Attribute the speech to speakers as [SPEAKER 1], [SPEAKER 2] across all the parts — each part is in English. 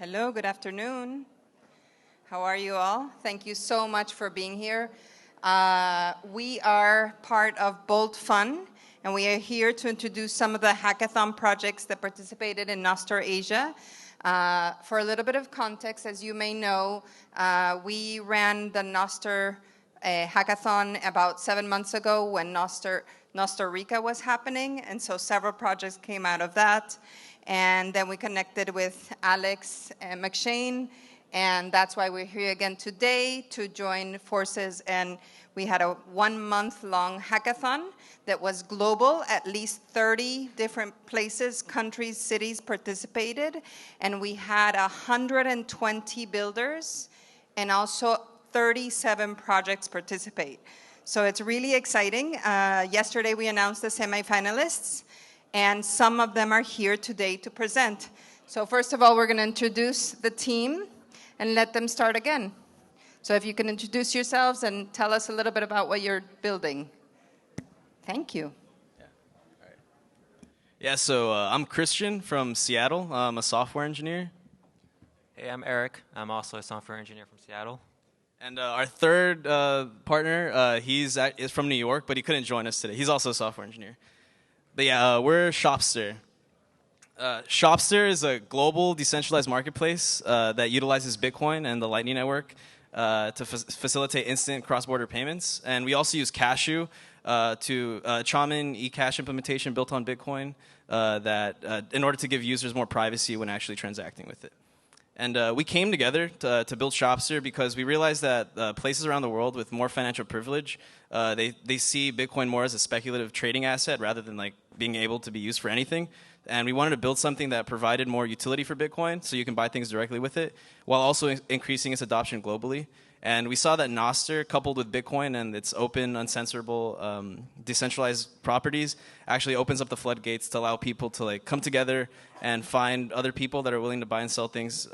[SPEAKER 1] Hello, good afternoon. How are you all? Thank you so much for being here. We are part of Bold Fun, and we are here to introduce some of the hackathon projects that participated in Nostr Asia. For a little bit of context, as you may know, we ran the Nostr Hackathon about 7 months ago when Nostr Rica was happening, and so several projects came out of that. And then we connected with Alex McShane, and that's why we're here again today to join forces. And we had a 1 month long hackathon that was global. At least 30 different places, countries, cities participated. And we had 120 builders and also 37 projects participate. So it's really exciting. Yesterday we announced the semifinalists, and some of them are here today to present. So first of all, we're going to introduce the team and let them start again. So if you can introduce yourselves and tell us a little bit about what you're building. Thank you.
[SPEAKER 2] Yeah, all right. Yeah, so I'm Christian from Seattle. I'm a software engineer.
[SPEAKER 3] Hey, I'm Eric. I'm also a software engineer from Seattle.
[SPEAKER 2] And our third partner, is from New York, but he couldn't join us today. He's also a software engineer. But yeah, we're Shopster. Shopster is a global decentralized marketplace that utilizes Bitcoin and the Lightning Network to facilitate instant cross-border payments. And we also use cashew to Chaman eCash implementation built on Bitcoin in order to give users more privacy when actually transacting with it. And we came together to build Shopster because we realized that places around the world with more financial privilege, they see Bitcoin more as a speculative trading asset rather than like being able to be used for anything. And we wanted to build something that provided more utility for Bitcoin so you can buy things directly with it while also increasing its adoption globally. And we saw that Nostr, coupled with Bitcoin and its open, uncensorable, decentralized properties, actually opens up the floodgates to allow people to like come together and find other people that are willing to buy and sell things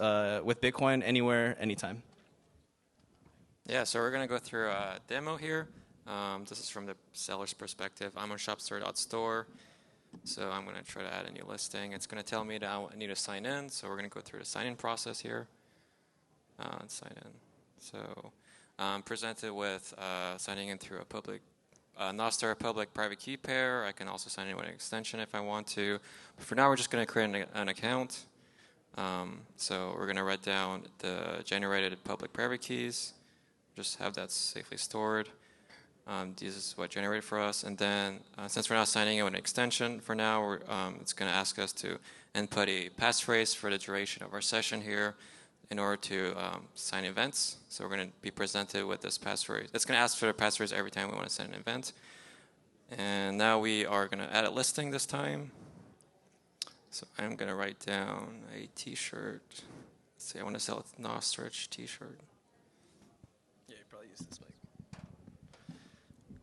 [SPEAKER 2] with Bitcoin anywhere, anytime.
[SPEAKER 3] Yeah, so we're going to go through a demo here. This is from the seller's perspective. I'm on shopster.store, so I'm going to try to add a new listing. It's going to tell me that I need to sign in, so we're going to go through the sign-in process here. Sign in. So I'm presented with signing in through a public Nostr public private key pair. I can also sign in with an extension if I want to. But for now, we're just going to create an account. So we're going to write down the generated public private keys. Just have that safely stored. This is what generated for us. And then since we're not signing in with an extension for now, it's going to ask us to input a passphrase for the duration of our session here in order to sign events. So we're going to be presented with this passphrase. It's going to ask for the passphrase every time we want to send an event. And now we are going to add a listing this time. So I'm going to write down a t-shirt. Let's say I want to sell a Nostrich t-shirt.
[SPEAKER 2] Yeah, you probably use this mic.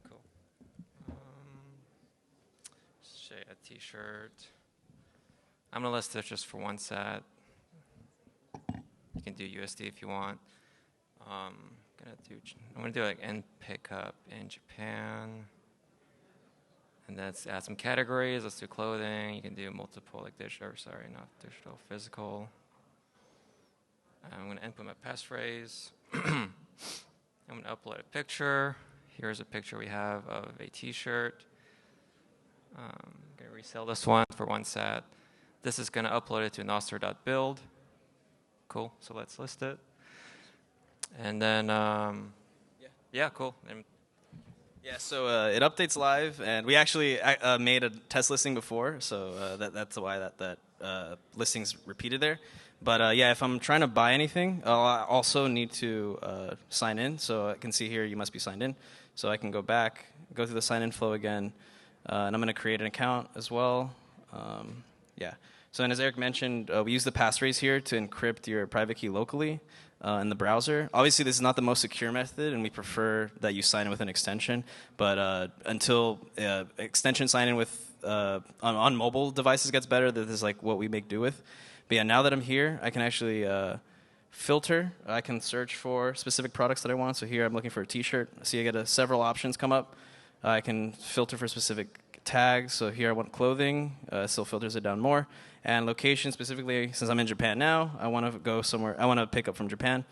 [SPEAKER 3] Cool. Say a t-shirt. I'm going to list it just for one set. You can do USD if you want. I'm gonna do like end pickup in Japan, and let's add some categories. Let's do clothing. You can do multiple, like digital. Sorry, not digital, physical. I'm gonna input my passphrase. I'm gonna upload a picture. Here's a picture we have of a T-shirt. I'm gonna resell this one for one set. This is gonna upload it to nostr.build. Cool, so let's list it. And then, yeah, cool.
[SPEAKER 2] Yeah, so it updates live, and we actually made a test listing before, so that's why that listing's repeated there. But yeah, if I'm trying to buy anything, I'll also need to sign in. So I can see here you must be signed in. So I can go back, go through the sign-in flow again, and I'm going to create an account as well. Yeah. So and as Eric mentioned, we use the passphrase here to encrypt your private key locally in the browser. Obviously, this is not the most secure method, and we prefer that you sign in with an extension. But until extension sign-in with on mobile devices gets better, this is like what we make do with. But yeah, now that I'm here, I can actually filter. I can search for specific products that I want. So here I'm looking for a T-shirt. See, I get several options come up. I can filter for specific tags. So here I want clothing. Still filters it down more. And location specifically, since I'm in Japan now, I want to go somewhere. I want to pick up from Japan.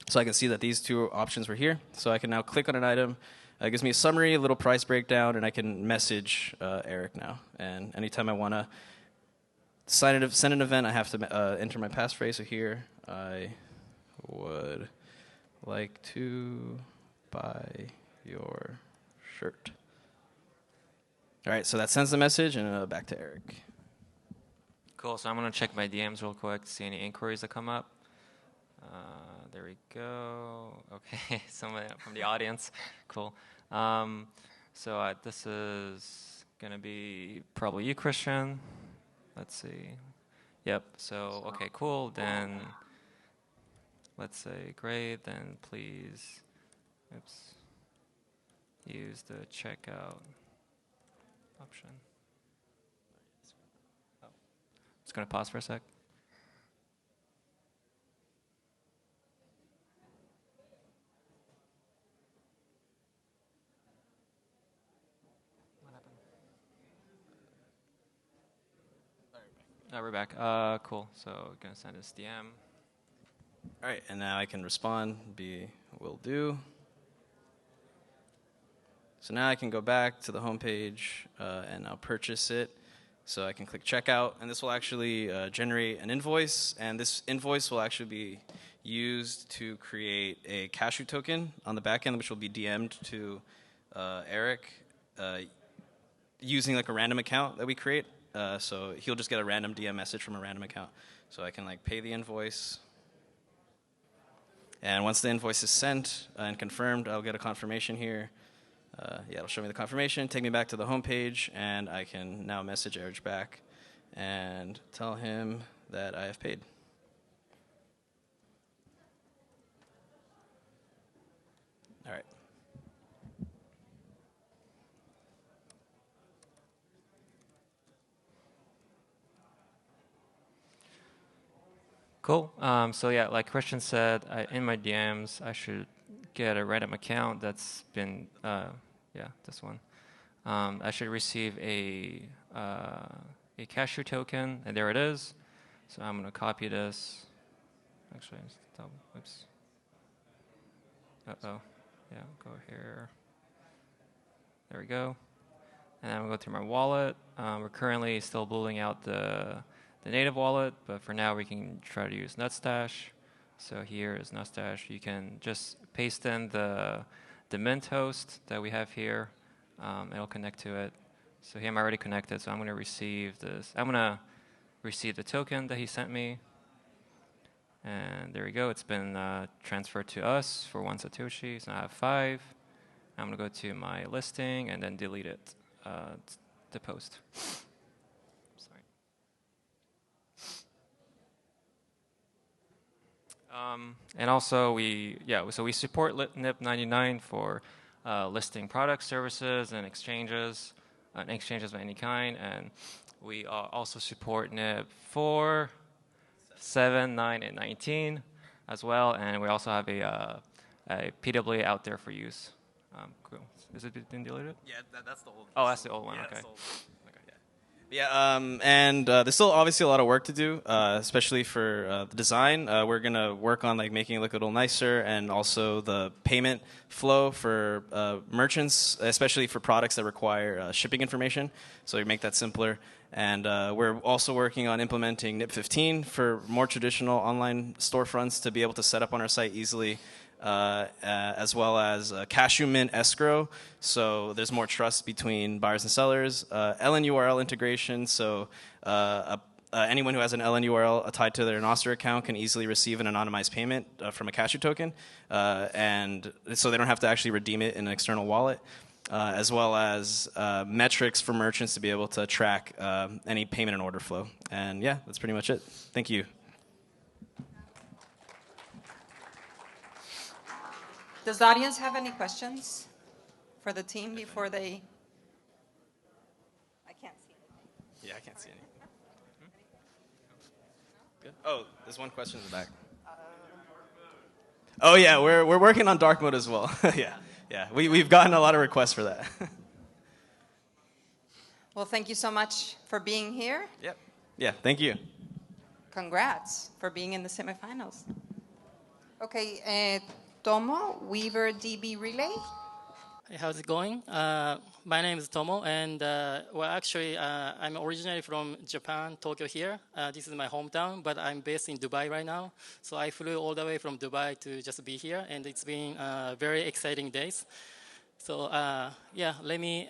[SPEAKER 2] So I can see that these two options were here. So I can now click on an item. It gives me a summary, a little price breakdown, and I can message Eric now. And anytime I want to send an event, I have to enter my passphrase. So here, I would like to buy your shirt. All right, so that sends the message, and back to Eric.
[SPEAKER 3] Cool, so I'm going to check my DMs real quick to see any inquiries that come up. There we go. Okay, someone from the audience. Cool. So this is going to be probably you, Christian. Let's see. Yep, so, okay, cool. Then let's say, great. Then please, use the checkout option. Oh. Just going to pause for a sec. We're back. Cool. So gonna send this DM.
[SPEAKER 2] All right, and now I can respond. Will do. So now I can go back to the home page and I'll purchase it. So I can click checkout, and this will actually generate an invoice, and this invoice will actually be used to create a cashew token on the back end, which will be DM'd to Eric using like a random account that we create. So he'll just get a random DM message from a random account. So I can like pay the invoice. And once the invoice is sent and confirmed, I'll get a confirmation here. It'll show me the confirmation, take me back to the home page, and I can now message Eric back and tell him that I have paid. All right.
[SPEAKER 3] Cool. So yeah, like Christian said, in my DMs, I should get a random account that's been, this one. I should receive a cashew token, and there it is. So I'm going to copy this. Actually, oops. Uh-oh. Yeah, go here. There we go. And I'm going to go through my wallet. We're currently still building out the native wallet, but for now we can try to use Nutstash. So here is Nutstash. You can just paste in the Mint host that we have here. It'll connect to it. So here I'm already connected, so I'm going to receive this. I'm going to receive the token that he sent me. And there we go. It's been transferred to us for 1 Satoshi. So I have 5. I'm going to go to my listing and then delete it, the post. And also we support NIP99 for listing products, services, and exchanges of any kind. And we also support NIP 4, 7, 9, and 19 as well. And we also have a PWA out there for use. Cool. Is it been deleted?
[SPEAKER 2] Yeah, that's the old one.
[SPEAKER 3] Oh, that's the old one.
[SPEAKER 2] Yeah,
[SPEAKER 3] Okay.
[SPEAKER 2] that's the old one. And there's still obviously a lot of work to do, especially for the design. We're going to work on like making it look a little nicer, and also the payment flow for merchants, especially for products that require shipping information. So we make that simpler. And we're also working on implementing NIP15 for more traditional online storefronts to be able to set up on our site easily. As well as cashew mint escrow, so there's more trust between buyers and sellers. LN URL integration, so anyone who has an LN URL tied to their Nostr account can easily receive an anonymized payment from a cashew token, and so they don't have to actually redeem it in an external wallet. As well as metrics for merchants to be able to track any payment and order flow. And yeah, that's pretty much it. Thank you.
[SPEAKER 1] Does the audience have any questions for the team before they? I can't see anything.
[SPEAKER 2] Yeah, I can't see any. Good. Oh, there's one question in the back. Oh yeah, we're working on dark mode as well. yeah. We've gotten a lot of requests for that.
[SPEAKER 1] Well, thank you so much for being here.
[SPEAKER 2] Yep. Yeah, thank you.
[SPEAKER 1] Congrats for being in the semifinals. Okay, Tomo, Weaver DB Relay.
[SPEAKER 4] Hey, how's it going? My name is Tomo, and well, actually, I'm originally from Japan, Tokyo here. This is my hometown, but I'm based in Dubai right now. So I flew all the way from Dubai to just be here, and it's been very exciting days. So yeah, let me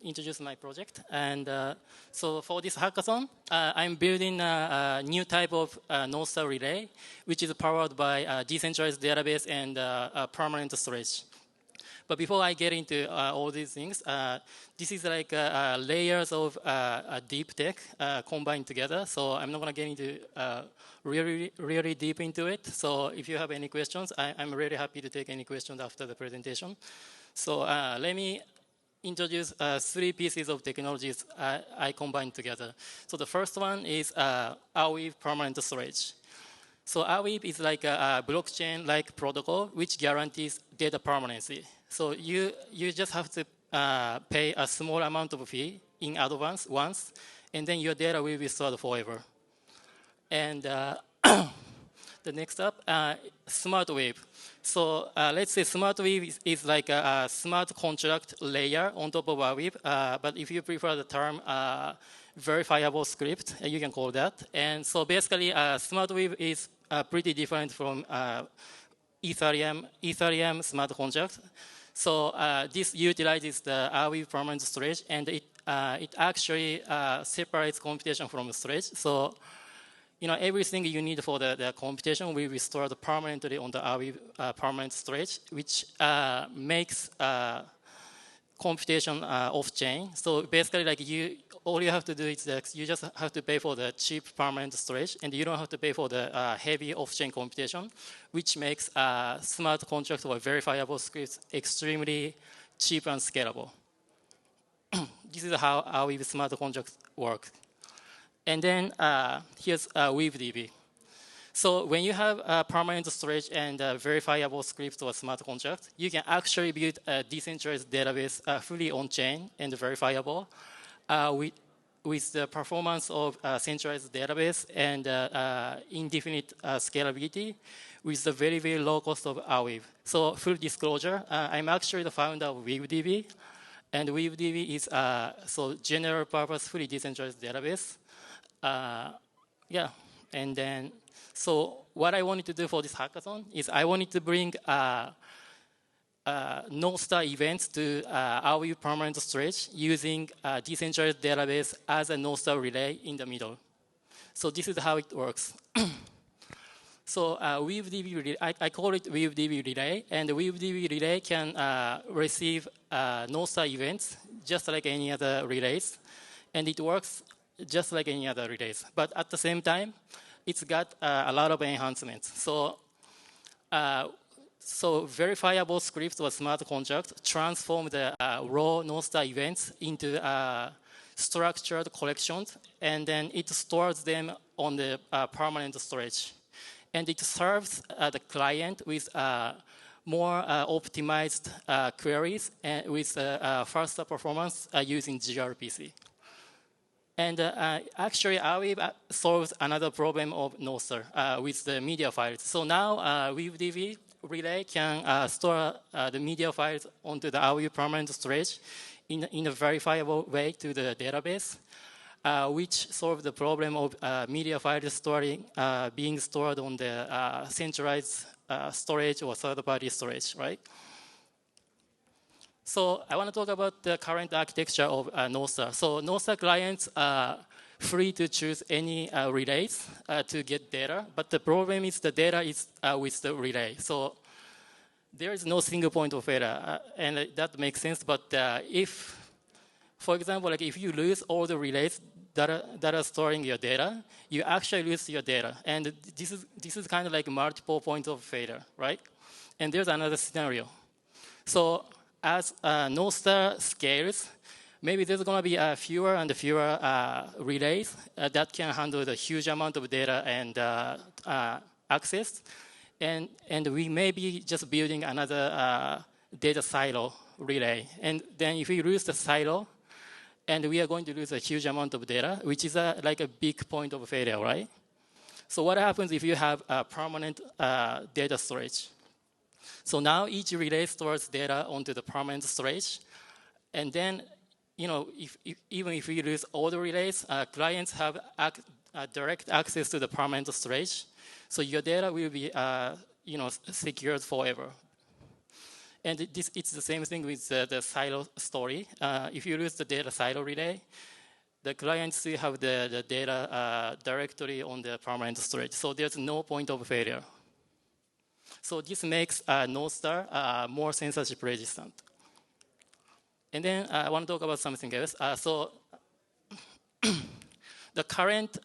[SPEAKER 4] introduce my project. And so for this hackathon, I'm building a new type of Nostr relay, which is powered by a decentralized database and permanent storage. But before I get into all these things, this is like layers of a deep tech combined together. So I'm not going to get into really deep into it. So if you have any questions, I'm really happy to take any questions after the presentation. So let me introduce 3 pieces of technologies I combined together. So the first one is Arweave permanent storage. So Arweave is like a blockchain-like protocol which guarantees data permanency. So you just have to pay a small amount of fee in advance once, and then your data will be stored forever. And the next up, SmartWave. So let's say SmartWave is like a smart contract layer on top of Arweave, but if you prefer the term verifiable script, you can call that. And so basically, SmartWave is pretty different from Ethereum smart contract. So this utilizes the Arweave permanent storage, and it actually separates computation from storage. So everything you need for the computation will be stored permanently on the Arweave permanent storage, which makes computation off-chain. So basically, like all you have to do is that you just have to pay for the cheap permanent storage, and you don't have to pay for the heavy off-chain computation, which makes smart contracts or verifiable scripts extremely cheap and scalable. This is how Arweave smart contracts work. And then here's WeaveDB. So when you have permanent storage and verifiable scripts or smart contract, you can actually build a decentralized database fully on-chain and verifiable with the performance of a centralized database and indefinite scalability with the very, very low cost of Arweave. So full disclosure, I'm actually the founder of WeaveDB. And WeaveDB is so general purpose, fully decentralized database. Yeah, and then, so what I wanted to do for this hackathon is I wanted to bring Nostr events to Arweave permanent storage using a decentralized database as a Nostr relay in the middle. So this is how it works. So WeaveDB relay, I call it WeaveDB relay, and the WeaveDB relay can receive Nostr events just like any other relays, and it works just like any other relays. But at the same time, it's got a lot of enhancements. So, so verifiable scripts or smart contracts transform the raw Nostr events into structured collections, and then it stores them on the permanent storage. And it serves the client with more optimized queries and with faster performance using gRPC. And actually, Arweave solves another problem of Nostr with the media files. So now, WeaveDB relay can store the media files onto the Arweave permanent storage in a verifiable way to the database, which solves the problem of media files being stored on the centralized storage or third-party storage, right? So I want to talk about the current architecture of Nostr. So Nostr clients are free to choose any relays to get data, but the problem is the data is with the relay. So there is no single point of failure, and that makes sense. But if, for example, like if you lose all the relays that are storing your data, you actually lose your data. And this is kind of like multiple points of failure, right? And there's another scenario. So as Nostr scales, maybe there's going to be fewer and fewer relays that can handle the huge amount of data and access. And we may be just building another data silo relay. And then if we lose the silo, and we are going to lose a huge amount of data, which is like a big point of failure, right? So what happens if you have a permanent data storage? So now each relay stores data onto the permanent storage, and then, even if you lose all the relays, clients have direct access to the permanent storage, so your data will be, secured forever. And it's the same thing with the silo story. If you lose the data silo relay, the clients still have the data directly on the permanent storage. So there's no point of failure. So this makes Nostr more censorship resistant. And then I want to talk about something else. So the current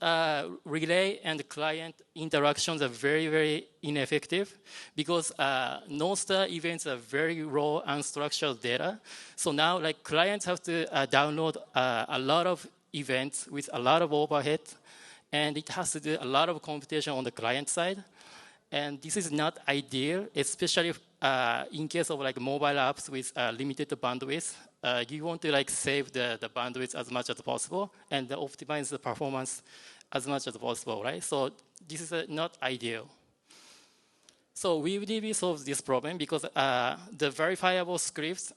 [SPEAKER 4] relay and client interactions are very, very ineffective because Nostr events are very raw, unstructured data. So now, like, clients have to download a lot of events with a lot of overhead, and it has to do a lot of computation on the client side. And this is not ideal, especially in case of like mobile apps with limited bandwidth. You want to like save the bandwidth as much as possible and optimize the performance as much as possible, right? So this is not ideal. So WebDB solves this problem because the verifiable scripts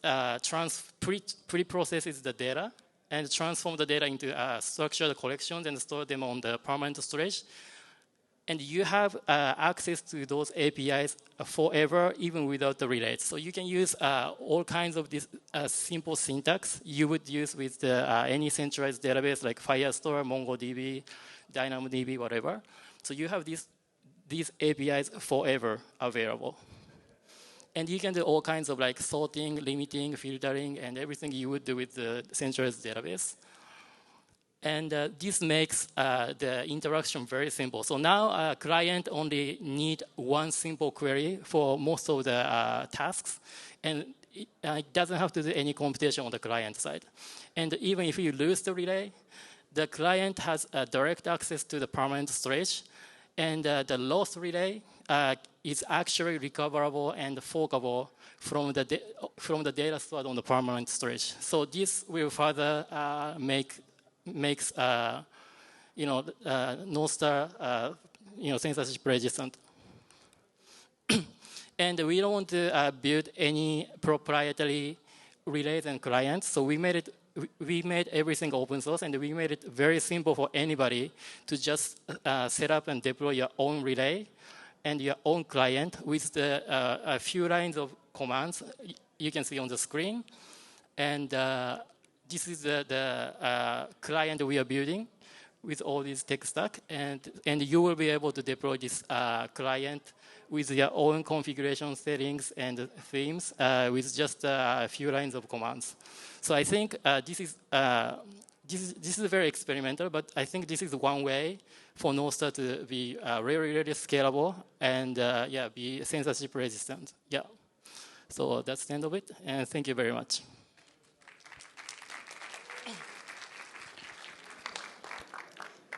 [SPEAKER 4] pre-processes the data and transform the data into structured collections and store them on the permanent storage. And you have access to those APIs forever, even without the relays. So you can use all kinds of this simple syntax you would use with any centralized database like Firestore, MongoDB, DynamoDB, whatever. So you have these APIs forever available. And you can do all kinds of like sorting, limiting, filtering, and everything you would do with the centralized database. And this makes the interaction very simple. So now a client only need one simple query for most of the tasks, and it doesn't have to do any computation on the client side. And even if you lose the relay, the client has direct access to the permanent storage, and the lost relay is actually recoverable and forkable from the data stored on the permanent storage. So this will further makes Nostr censorship resistant. And we don't want to build any proprietary relays and clients, so we made everything open source, and we made it very simple for anybody to just set up and deploy your own relay and your own client with a few lines of commands you can see on the screen. And this is the client we are building with all this tech stack, and you will be able to deploy this client with your own configuration settings and themes with just a few lines of commands. So I think this is very experimental, but I think this is one way for Nostr to be really, really scalable and be censorship resistant. Yeah. So that's the end of it, and thank you very much.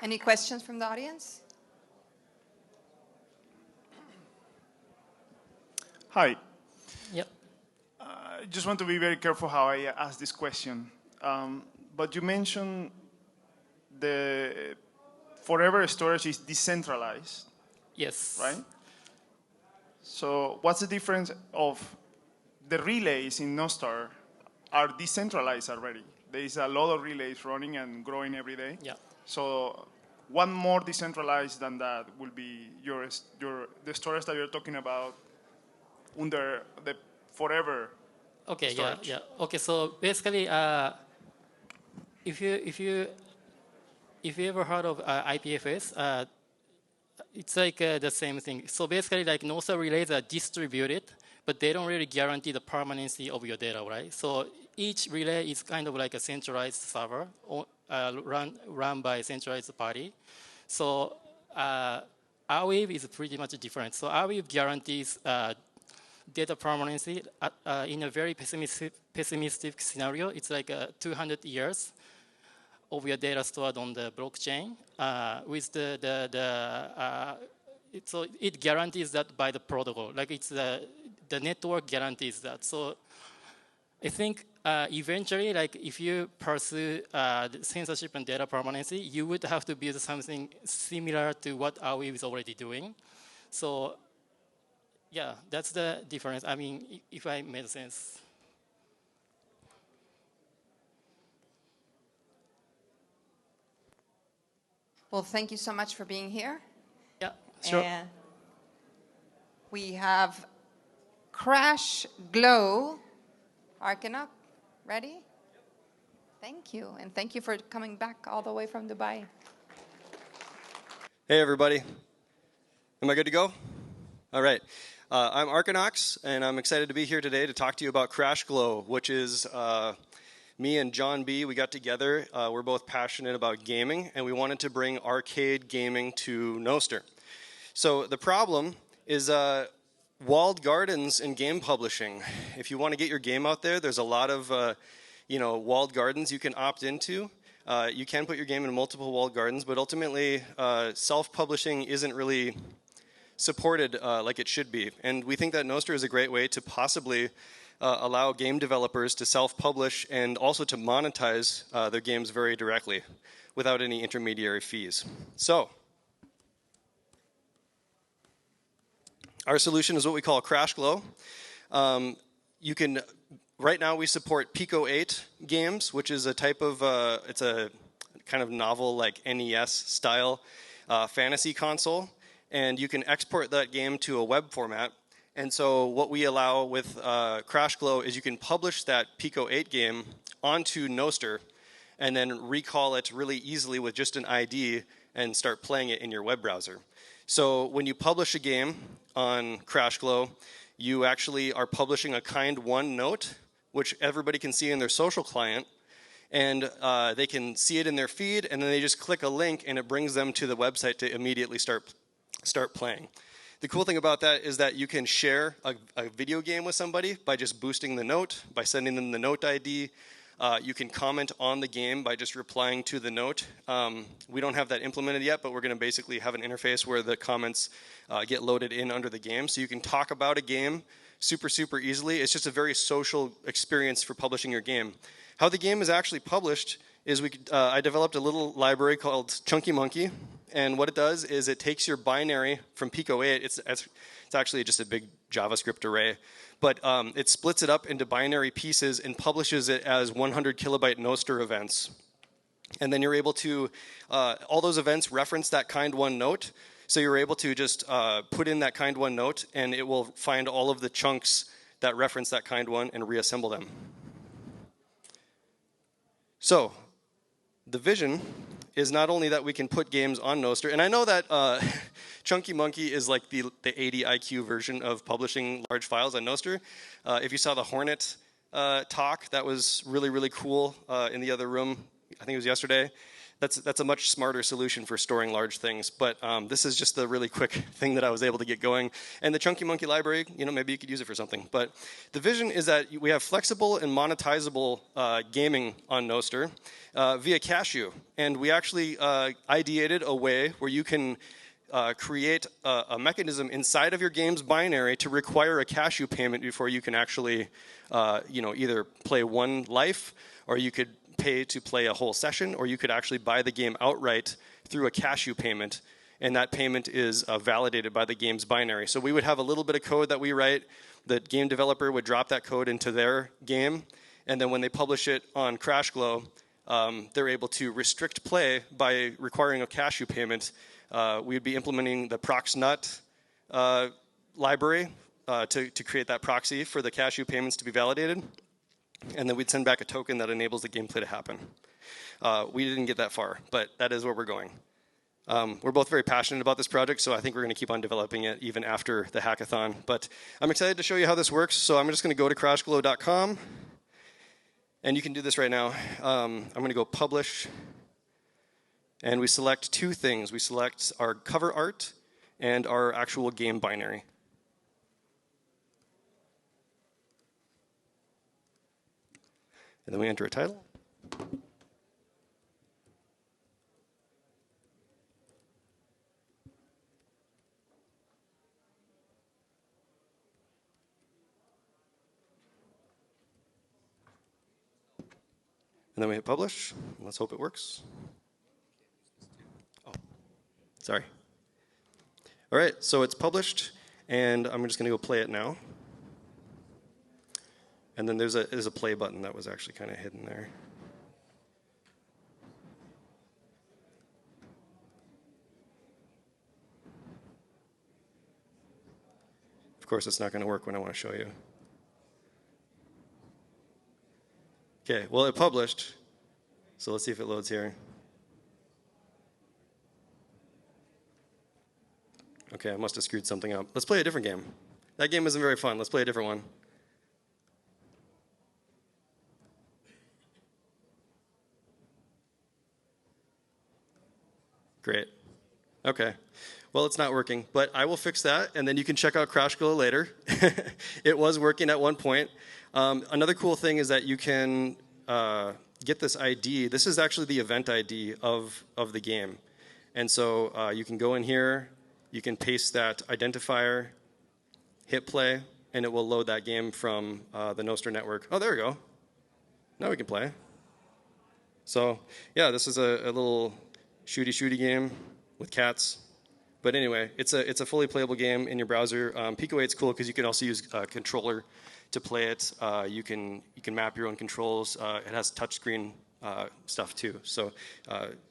[SPEAKER 1] Any questions from the audience?
[SPEAKER 5] Hi.
[SPEAKER 4] Yep.
[SPEAKER 5] I just want to be very careful how I ask this question. But you mentioned the forever storage is decentralized.
[SPEAKER 4] Yes.
[SPEAKER 5] Right? So what's the difference of the relays in Nostr are decentralized already? There is a lot of relays running and growing every day.
[SPEAKER 4] Yeah.
[SPEAKER 5] So one more decentralized than that will be the storage that you're talking about under the forever storage.
[SPEAKER 4] Yeah. Okay, so basically, if you ever heard of IPFS, it's like the same thing. So basically, like Nostr relays are distributed, but they don't really guarantee the permanency of your data, right? So each relay is kind of like a centralized server run by a centralized party. So Arweave is pretty much different. So Arweave guarantees data permanency in a very pessimistic scenario. It's like 200 years of your data stored on the blockchain with so it guarantees that by the protocol. Like it's the network guarantees that. So I think eventually, like if you pursue the censorship and data permanency, you would have to build something similar to what AOE is already doing. So yeah, that's the difference. I mean, if I made sense.
[SPEAKER 1] Well, thank you so much for being here.
[SPEAKER 4] Yeah, sure.
[SPEAKER 1] And we have Crash Glow. Arcing up. Ready? Thank you. And thank you for coming back all the way from Dubai.
[SPEAKER 6] Hey, everybody. Am I good to go? All right. I'm Arcanox, and I'm excited to be here today to talk to you about Crash Glow, which is me and John B. We got together. We're both passionate about gaming, and we wanted to bring arcade gaming to Nostr. So the problem is walled gardens in game publishing. If you want to get your game out there, there's a lot of walled gardens you can opt into. You can put your game in multiple walled gardens, but ultimately self-publishing isn't really supported like it should be. And we think that Nostr is a great way to possibly allow game developers to self-publish and also to monetize their games very directly without any intermediary fees. So our solution is what we call Crash Glow. You can, right now we support Pico 8 games, which is a type of, it's a kind of novel like NES style fantasy console. And you can export that game to a web format. And so what we allow with Crash Glow is you can publish that Pico 8 game onto Nostr and then recall it really easily with just an ID and start playing it in your web browser. So when you publish a game on Crash Glow, you actually are publishing a kind 1 note, which everybody can see in their social client. And they can see it in their feed, and then they just click a link, and it brings them to the website to immediately start playing. The cool thing about that is that you can share a video game with somebody by just boosting the note, by sending them the note ID. You can comment on the game by just replying to the note. We don't have that implemented yet, but we're going to basically have an interface where the comments get loaded in under the game. So you can talk about a game super, super easily. It's just a very social experience for publishing your game. How the game is actually published is I developed a little library called Chunky Monkey. And what it does is it takes your binary from Pico 8. It's actually just a big JavaScript array. But it splits it up into binary pieces and publishes it as 100 kilobyte Nostr events. And then you're able to, all those events reference that kind 1 note. So you're able to just put in that kind 1 note, and it will find all of the chunks that reference that kind 1 and reassemble them. So the vision is not only that we can put games on Nostr, and I know that Chunky Monkey is like the 80 IQ version of publishing large files on Nostr. If you saw the Hornet talk, that was really, really cool in the other room. I think it was yesterday. That's a much smarter solution for storing large things. But this is just the really quick thing that I was able to get going. And the Chunky Monkey library, maybe you could use it for something. But the vision is that we have flexible and monetizable gaming on Nostr via cashew. And we actually ideated a way where you can create a mechanism inside of your game's binary to require a cashew payment before you can actually either play one life, or you could pay to play a whole session, or you could actually buy the game outright through a cashew payment, and that payment is validated by the game's binary. So we would have a little bit of code that we write. The game developer would drop that code into their game, and then when they publish it on Crash Glow, they're able to restrict play by requiring a cashew payment. We would be implementing the proxnut library to create that proxy for the cashew payments to be validated. And then we'd send back a token that enables the gameplay to happen. We didn't get that far, but that is where we're going. We're both very passionate about this project, so I think we're going to keep on developing it even after the hackathon. But I'm excited to show you how this works, so I'm just going to go to crashglow.com. And you can do this right now. I'm going to go publish. And we select two things. We select our cover art and our actual game binary. And then we enter a title. And then we hit publish. Let's hope it works. Oh, sorry. All right, so it's published, and I'm just going to go play it now. And then there's a play button that was actually kind of hidden there. Of course, it's not going to work when I want to show you. Okay, well, it published. So let's see if it loads here. Okay, I must have screwed something up. Let's play a different game. That game isn't very fun. Let's play a different one. Great. Okay. Well, it's not working, but I will fix that, and then you can check out CrashGlow later. It was working at one point. Another cool thing is that you can get this ID. This is actually the event ID of the game. And so you can go in here, you can paste that identifier, hit play, and it will load that game from the Nostr network. Oh, there we go. Now we can play. So yeah, this is a little shooty game with cats. But anyway, it's a fully playable game in your browser. Pico 8 is cool because you can also use a controller to play it. You can map your own controls. It has touchscreen stuff too. So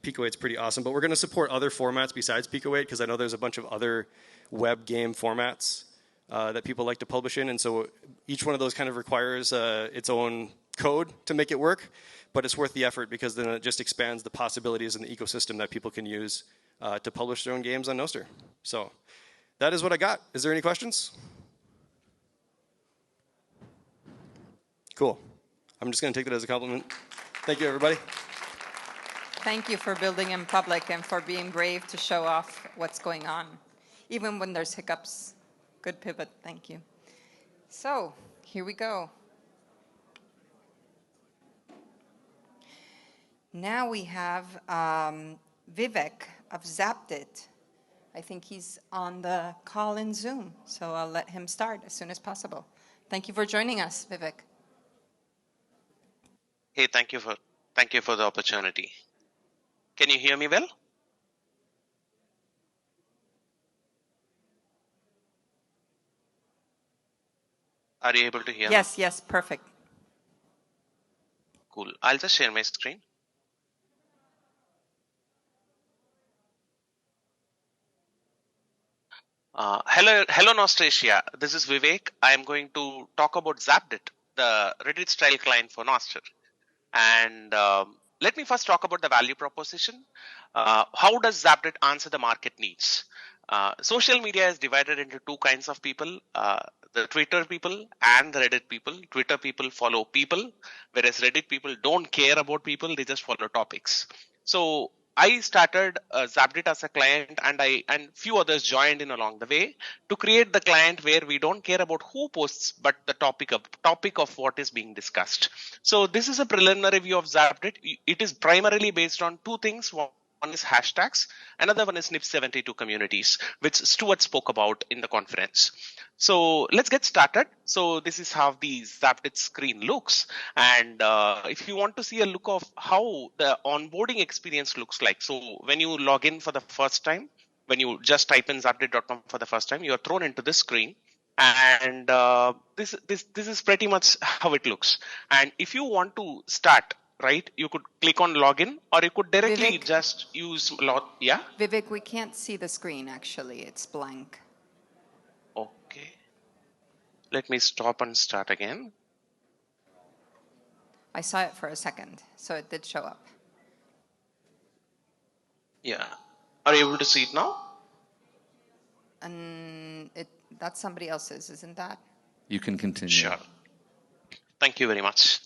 [SPEAKER 6] Pico 8 is pretty awesome. But we're going to support other formats besides Pico 8 because I know there's a bunch of other web game formats that people like to publish in. And so each one of those kind of requires its own code to make it work. But it's worth the effort because then it just expands the possibilities in the ecosystem that people can use to publish their own games on Nostr. So that is what I got. Is there any questions? Cool. I'm just going to take that as a compliment. Thank you, everybody.
[SPEAKER 1] Thank you for building in public and for being brave to show off what's going on, even when there's hiccups. Good pivot. Thank you. So here we go. Now we have Vivek of Zapit. I think he's on the call in Zoom, so I'll let him start as soon as possible. Thank you for joining us, Vivek.
[SPEAKER 7] Hey, thank you for the opportunity. Can you hear me well? Are you able to hear me?
[SPEAKER 1] Yes, perfect.
[SPEAKER 7] Cool. I'll just share my screen. Hello, Nostrasia. This is Vivek. I am going to talk about Zapit, the Reddit style client for Nostr. And let me first talk about the value proposition. How does Zapit answer the market needs? Social media is divided into two kinds of people, the Twitter people and the Reddit people. Twitter people follow people, whereas Reddit people don't care about people, they just follow topics. So I started Zapit as a client, and few others joined in along the way to create the client where we don't care about who posts, but the topic of what is being discussed. So this is a preliminary view of Zapit. It is primarily based on two things. One is hashtags, another one is NIP72 communities, which Stuart spoke about in the conference. So let's get started. So this is how the Zapit screen looks. And if you want to see a look of how the onboarding experience looks like. So when you log in for the first time, when you just type in zapit.com for the first time, you are thrown into this screen. And this is pretty much how it looks. And if you want to start, right, you could click on login, or you could directly just use yeah.
[SPEAKER 1] Vivek, we can't see the screen actually. It's blank.
[SPEAKER 7] Okay. Let me stop and start again.
[SPEAKER 1] I saw it for a second, so it did show up.
[SPEAKER 7] Yeah. Are you able to see it now?
[SPEAKER 1] And that's somebody else's, isn't that?
[SPEAKER 8] You can continue.
[SPEAKER 7] Sure. Thank you very much.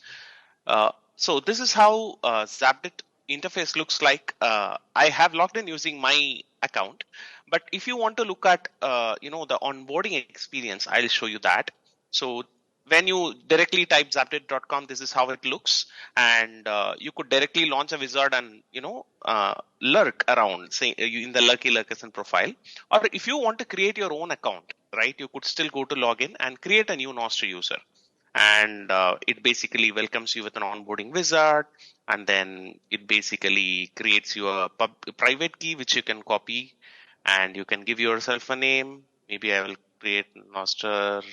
[SPEAKER 7] So this is how Zapit interface looks like. I have logged in using my account, but if you want to look at the onboarding experience, I'll show you that. So when you directly type zapit.com, this is how it looks, and you could directly launch a wizard and lurk around, say in the Lurky Lurkerson profile. Or if you want to create your own account, right, you could still go to login and create a new Nostr user. And it basically welcomes you with an onboarding wizard, and then it basically creates you a private key which you can copy, and you can give yourself a name. Maybe I will create Nostr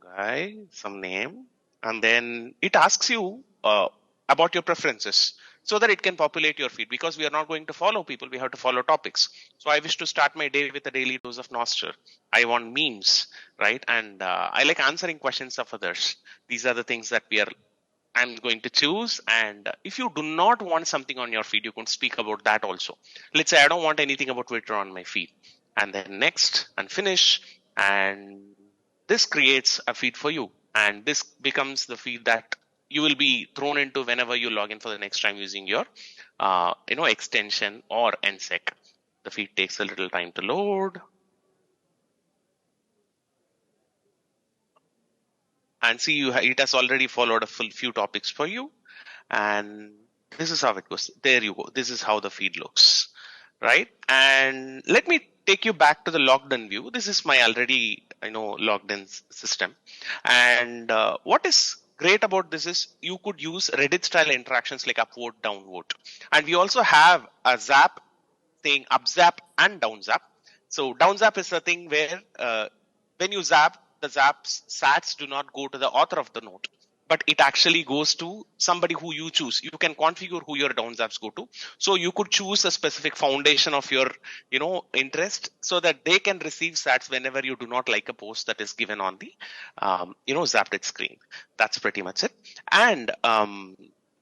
[SPEAKER 7] guy, some name, and then it asks you about your preferences so that it can populate your feed, because we are not going to follow people, we have to follow topics. So I wish to start my day with a daily dose of Nostr. I want memes, right? And I like answering questions of others. These are the things that I'm going to choose. And if you do not want something on your feed, you can speak about that also. Let's say I don't want anything about Twitter on my feed, and then next and finish, and this creates a feed for you, and this becomes the feed that you will be thrown into whenever you log in for the next time using your extension or nsec. The feed takes a little time to load, and see it has already followed a few topics for you, and this is how it goes. There you go. This is how the feed looks, right? And let me take you back to the logged in view. This is my already logged in system, and what is great about this is you could use Reddit style interactions like upvote, downvote, and we also have a zap saying up zap and down zap. So down zap is a thing where when you zap, the zap's sats do not go to the author of the note, but it actually goes to somebody who you choose. You can configure who your down zaps go to. So you could choose a specific foundation of your, interest, so that they can receive sats whenever you do not like a post that is given on the, Zapit screen. That's pretty much it. And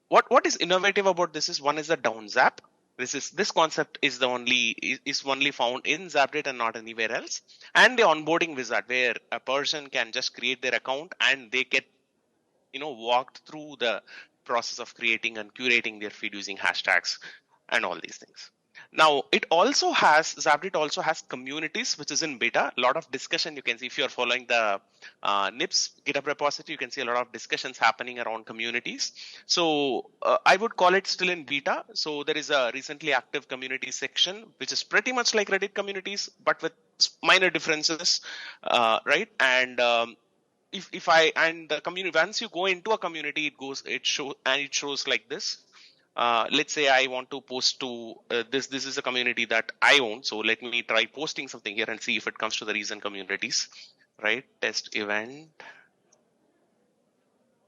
[SPEAKER 7] what is innovative about this is, one is the down zap. This concept is only found in Zapit and not anywhere else. And the onboarding wizard, where a person can just create their account and they get walked through the process of creating and curating their feed using hashtags and all these things. Now, Zapit also has communities, which is in beta. A lot of discussion you can see if you're following the NIPS GitHub repository. You can see a lot of discussions happening around communities. So I would call it still in beta. So there is a recently active community section, which is pretty much like Reddit communities, but with minor differences, right? And the community, once you go into a community, it shows like this. Let's say I want to post to this is a community that I own, so let me try posting something here and see if it comes to the recent communities, right? Test event,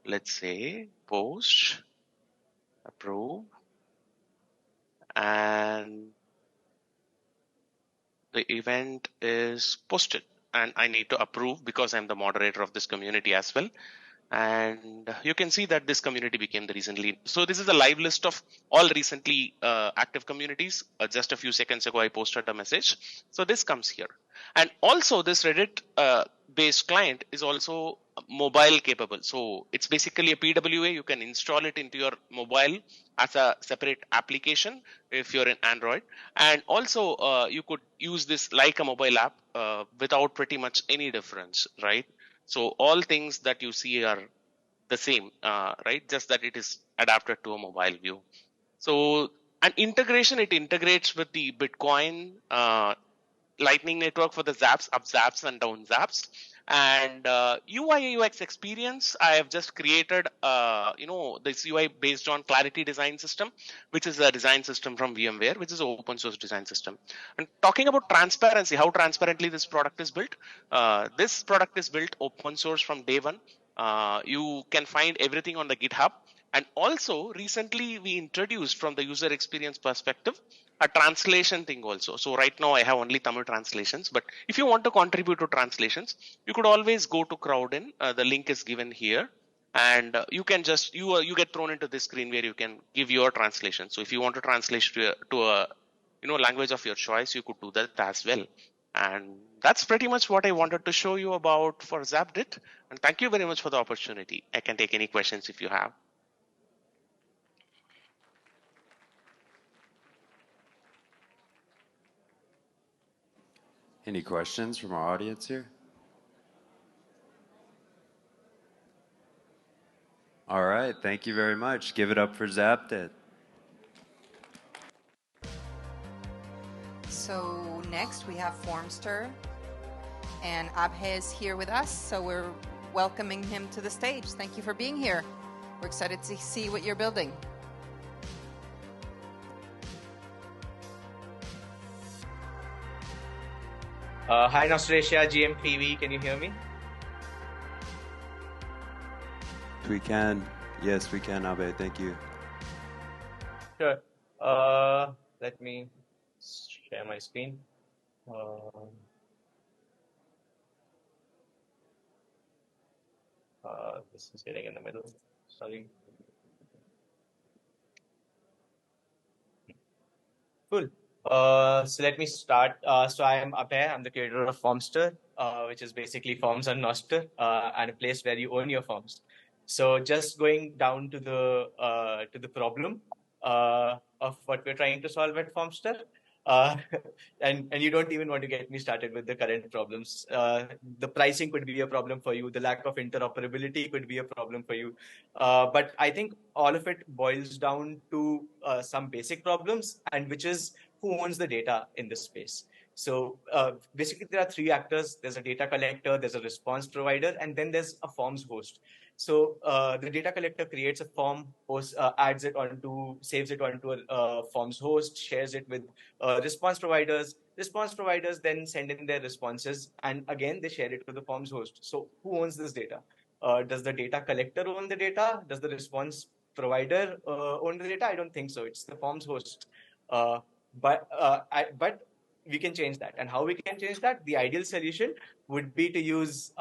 [SPEAKER 7] let's say post, approve, and the event is posted, and I need to approve because I'm the moderator of this community as well. And you can see that this community became the recently. So this is a live list of all recently active communities. Just a few seconds ago, I posted a message. So this comes here. And also this Reddit based client is also mobile capable. So it's basically a PWA. You can install it into your mobile as a separate application if you're in Android. And also you could use this like a mobile app without pretty much any difference, right? So all things that you see are the same, right? Just that it is adapted to a mobile view. So an integration, it integrates with the Bitcoin Lightning Network for the zaps, up zaps and down zaps. And UI UX experience, I have just created, this UI based on Clarity Design System, which is a design system from VMware, which is an open source design system. And talking about transparency, how transparently this product is built. This product is built open source from day one. You can find everything on the GitHub. And also recently we introduced, from the user experience perspective, a translation thing also. So right now I have only Tamil translations, but if you want to contribute to translations, you could always go to Crowdin. The link is given here, and you can just you get thrown into this screen where you can give your translation. So if you want to translate to a language of your choice, you could do that as well. And that's pretty much what I wanted to show you about for Zapit. And thank you very much for the opportunity. I can take any questions if you have.
[SPEAKER 8] Any questions from our audience here? All right, thank you very much. Give it up for Zapit.
[SPEAKER 1] So next we have Forster, and Abhay is here with us. So we're welcoming him to the stage. Thank you for being here. We're excited to see what you're building.
[SPEAKER 9] Hi, Nostrasia GMTV. Can you hear me?
[SPEAKER 8] We can. Yes, we can, Abe. Thank you.
[SPEAKER 9] Sure. Let me share my screen. This is getting in the middle. Sorry. Cool. So let me start. So I am Abhay. I'm the creator of Forster, which is basically forms on Nostr, and a place where you own your forms. So just going down to the problem of what we're trying to solve at Formster. And you don't even want to get me started with the current problems. The pricing could be a problem for you. The lack of interoperability could be a problem for you. But I think all of it boils down to some basic problems, and which is who owns the data in this space. So basically, there are three actors. There's a data collector, there's a response provider, and then there's a forms host. So the data collector creates a form, adds it onto, saves it onto a forms host, shares it with response providers. Response providers then send in their responses, and again, they share it to the forms host. So who owns this data? Does the data collector own the data? Does the response provider own the data? I don't think so. It's the forms host. But we can change that. And how we can change that? The ideal solution would be to use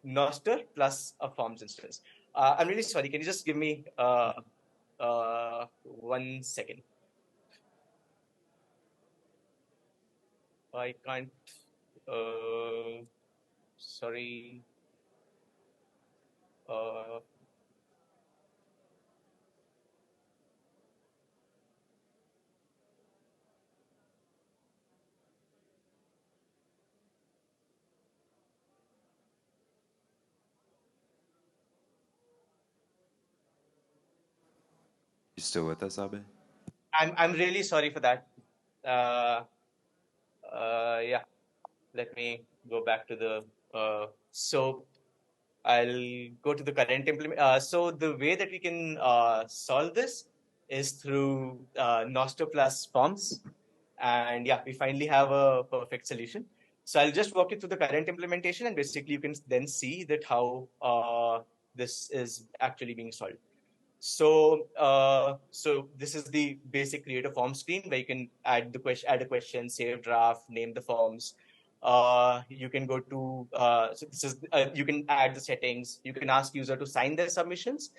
[SPEAKER 9] Nostr plus a forms instance. I'm really sorry. Can you just give me 1 second? I can't. Sorry.
[SPEAKER 8] You still with us, Abe?
[SPEAKER 9] I'm really sorry for that. Yeah. Let me go back to the. So I'll go to the current implement. So the way that we can solve this is through Nostr plus forms. And yeah, we finally have a perfect solution. So I'll just walk you through the current implementation, and basically you can then see that how this is actually being solved. So this is the basic create a form screen where you can add a question, save draft, name the forms. You can go to so this is you can add the settings. You can ask user to sign their submissions.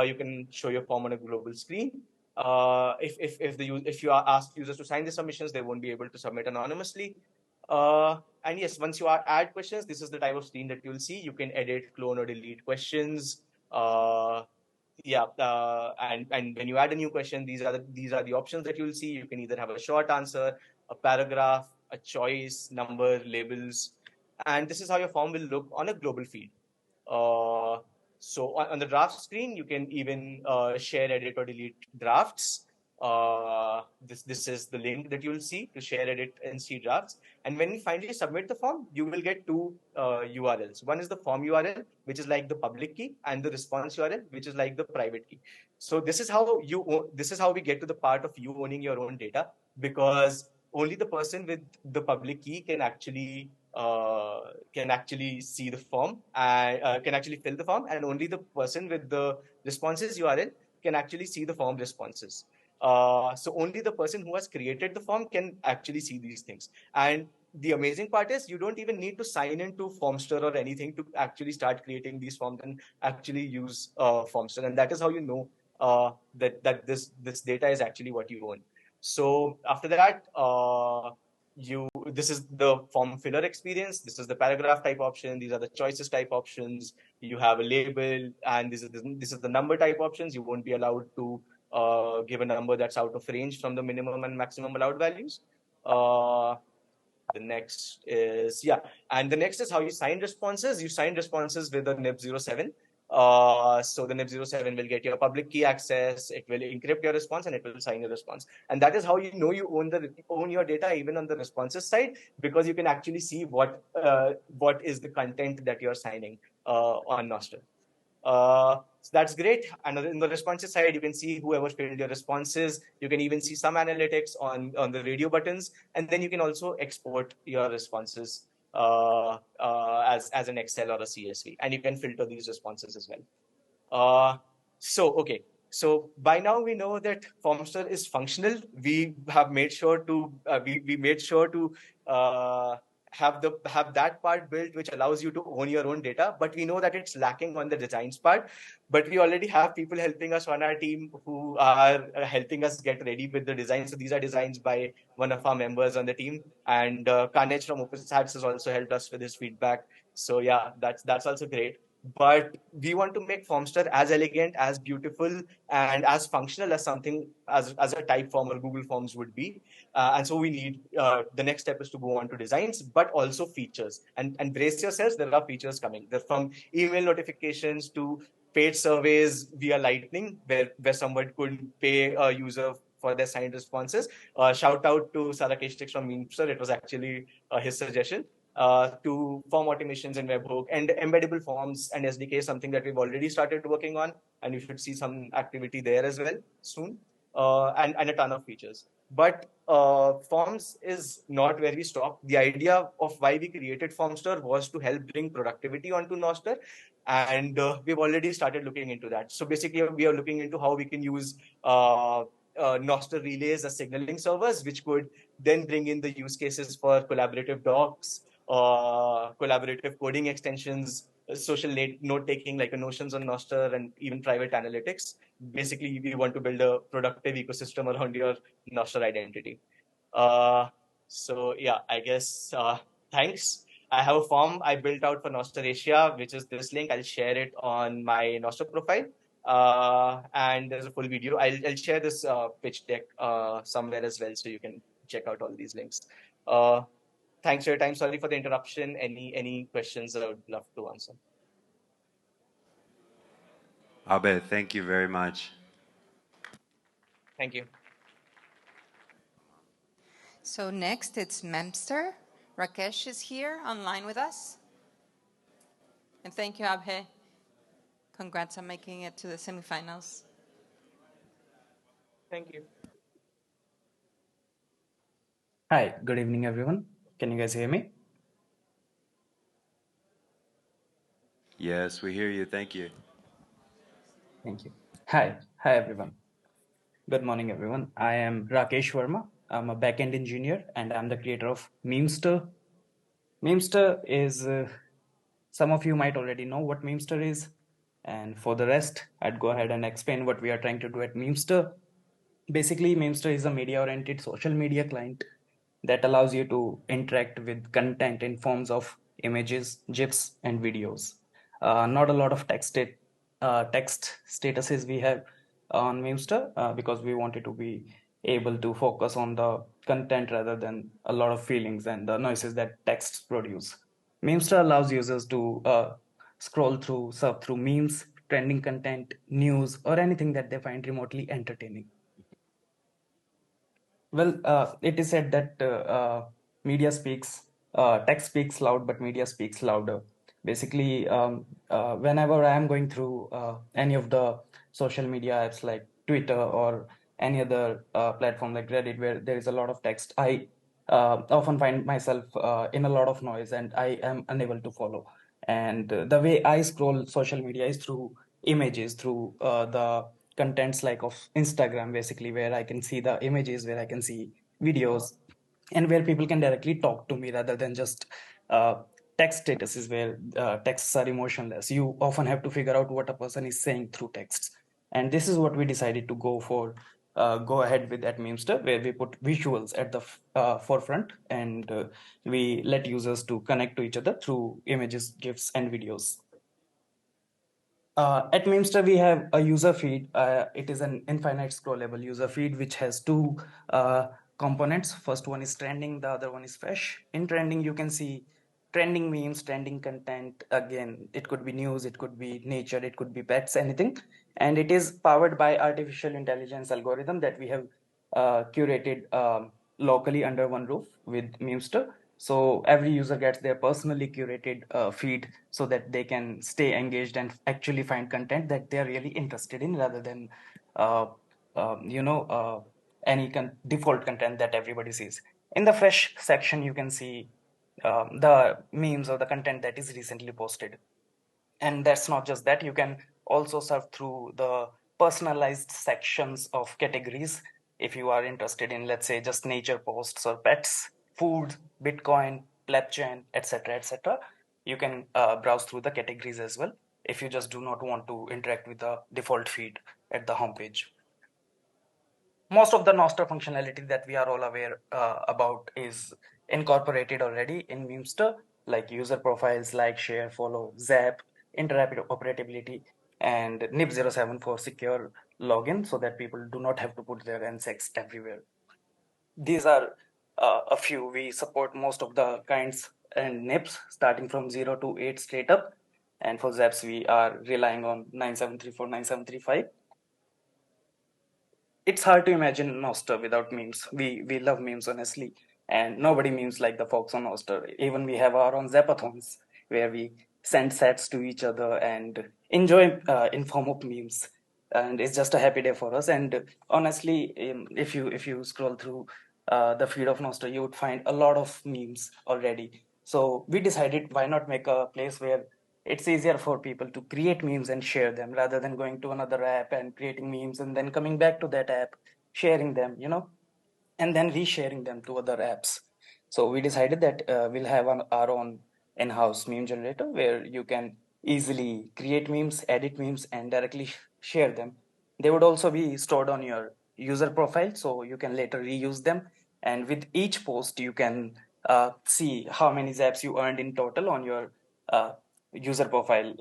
[SPEAKER 9] You can show your form on a global screen. If you ask users to sign the submissions, they won't be able to submit anonymously. And yes, once you add questions, this is the type of screen that you'll see. You can edit, clone, or delete questions. And when you add a new question, these are the options that you'll see. You can either have a short answer, a paragraph, a choice, number, labels, and this is how your form will look on a global feed. So on the draft screen, you can even share, edit, or delete drafts. This is the link that you'll see to share, edit, and see drafts. And when you finally submit the form, you will get two URLs. One is the form URL, which is like the public key, and the response URL, which is like the private key. So this is how we get to the part of you owning your own data, because only the person with the public key can actually see the form and can actually fill the form, and only the person with the responses URL can actually see the form responses. So only the person who has created the form can actually see these things. And the amazing part is you don't even need to sign into Formster or anything to actually start creating these forms and actually use Formster. And that is how you know that this data is actually what you own. So after that, this is the form filler experience. This is the paragraph type option. These are the choices type options. You have a label, and this is the number type options. You won't be allowed to give a number that's out of range from the minimum and maximum allowed values. The next is how you sign responses. You sign responses with a NIP07. So the NIP07 will get your public key access. It will encrypt your response, and it will sign your response. And that is how you know you own your data even on the responses side, because you can actually see what is the content that you're signing. on Nostr. So that's great. And in the responses side, you can see whoever filled your responses. You can even see some analytics on the radio buttons. And then you can also export your responses as an Excel or a CSV. And you can filter these responses as well. Okay. So by now we know that Formster is functional. We have made sure to we made sure to have that part built, which allows you to own your own data. But we know that it's lacking on the designs part. But we already have people helping us on our team who are helping us get ready with the designs. So these are designs by one of our members on the team, and Kanej from OpenSats has also helped us with his feedback. So yeah, that's also great. But we want to make Formster as elegant, as beautiful, and as functional as something as a type form or Google Forms would be. And so we need the next step is to go on to designs, but also features. And brace yourselves, there are features coming. They're from email notifications to paid surveys via Lightning, where someone could pay a user for their signed responses. Shout out to Sarakeshtik from Memester. It was actually his suggestion. To form automations in webhook and embeddable forms and SDK is something that we've already started working on, and you should see some activity there as well soon, and a ton of features. But Forms is not where we stop. The idea of why we created Formster was to help bring productivity onto Nostr, and we've already started looking into that. So basically, we are looking into how we can use Nostr relays as signaling servers, which could then bring in the use cases for collaborative docs, collaborative coding extensions, social note-taking like a Notions on Nostr, and even private analytics. Basically, we want to build a productive ecosystem around your Nostr identity. So yeah, I guess thanks. I have a form I built out for Nostrasia, which is this link. I'll share it on my Nostr profile. And there's a full video. I'll share this pitch deck somewhere as well, so you can check out all these links. Thanks for your time. Sorry for the interruption. Any questions I would love to answer.
[SPEAKER 8] Abe, thank you very much.
[SPEAKER 9] Thank you.
[SPEAKER 1] So next, it's Memster. Rakesh is here online with us. And thank you, Abhay. Congrats on making it to the semifinals.
[SPEAKER 9] Thank you.
[SPEAKER 10] Hi, good evening, everyone. Can you guys hear me?
[SPEAKER 8] Yes, we hear you. Thank you.
[SPEAKER 10] Thank you. Hi, everyone. Good morning, everyone. I am Rakesh Verma. I'm a backend engineer, and I'm the creator of Memester. Memester is, some of you might already know what Memester is. And for the rest, I'd go ahead and explain what we are trying to do at Memester. Basically, Memester is a media-oriented social media client that allows you to interact with content in forms of images, GIFs, and videos. Not a lot of text statuses we have on Memester because we wanted to be able to focus on the content rather than a lot of feelings and the noises that texts produce. Memester allows users to scroll through, surf through memes, trending content, news, or anything that they find remotely entertaining. Well, it is said that text speaks loud, but media speaks louder. Basically, whenever I am going through any of the social media apps like Twitter or any other platform like Reddit, where there is a lot of text, I often find myself in a lot of noise and I am unable to follow. And the way I scroll social media is through images, through the contents like of Instagram, basically, where I can see the images, where I can see videos, and where people can directly talk to me rather than just text statuses where texts are emotionless. You often have to figure out what a person is saying through texts. And this is what we decided to go ahead with at Memester, where we put visuals at the forefront, and we let users to connect to each other through images, GIFs, and videos. At Memester, we have a user feed. It is an infinite scrollable user feed, which has two components. First one is trending, the other one is fresh. In trending, you can see trending memes, trending content. Again, it could be news, it could be nature, it could be pets, anything. And it is powered by artificial intelligence algorithm that we have curated locally under one roof with Memester. So every user gets their personally curated feed so that they can stay engaged and actually find content that they're really interested in, rather than uh, any default content that everybody sees. In the fresh section, you can see the memes or the content that is recently posted. And that's not just that, you can also surf through the personalized sections of categories. If you are interested in, let's say, just nature posts or pets, food, Bitcoin, blockchain, etc., etc., you can browse through the categories as well, if you just do not want to interact with the default feed at the homepage. Most of the Nostr functionality that we are all aware about is incorporated already in Memester, like user profiles, like, share, follow, zap, interoperability, and NIP07 for secure login, so that people do not have to put their NSEX everywhere. These are a few. We support most of the kinds and NIPs, starting from 0 to 8 straight up. And for zaps, we are relying on 9734, 9735. It's hard to imagine Nostr without memes. We love memes, honestly, and nobody memes like the folks on Nostr. Even we have our own Zapathons where we send sets to each other and enjoy inform of memes, and it's just a happy day for us. And honestly, if you scroll through the feed of Nostr, you would find a lot of memes already. So we decided, why not make a place where it's easier for people to create memes and share them, rather than going to another app and creating memes and then coming back to that app, sharing them, and then resharing them to other apps. So we decided that we'll have our own in-house meme generator where you can easily create memes, edit memes, and directly share them. They would also be stored on your user profile, so you can later reuse them. And with each post, you can see how many zaps you earned in total on your uh, user profile,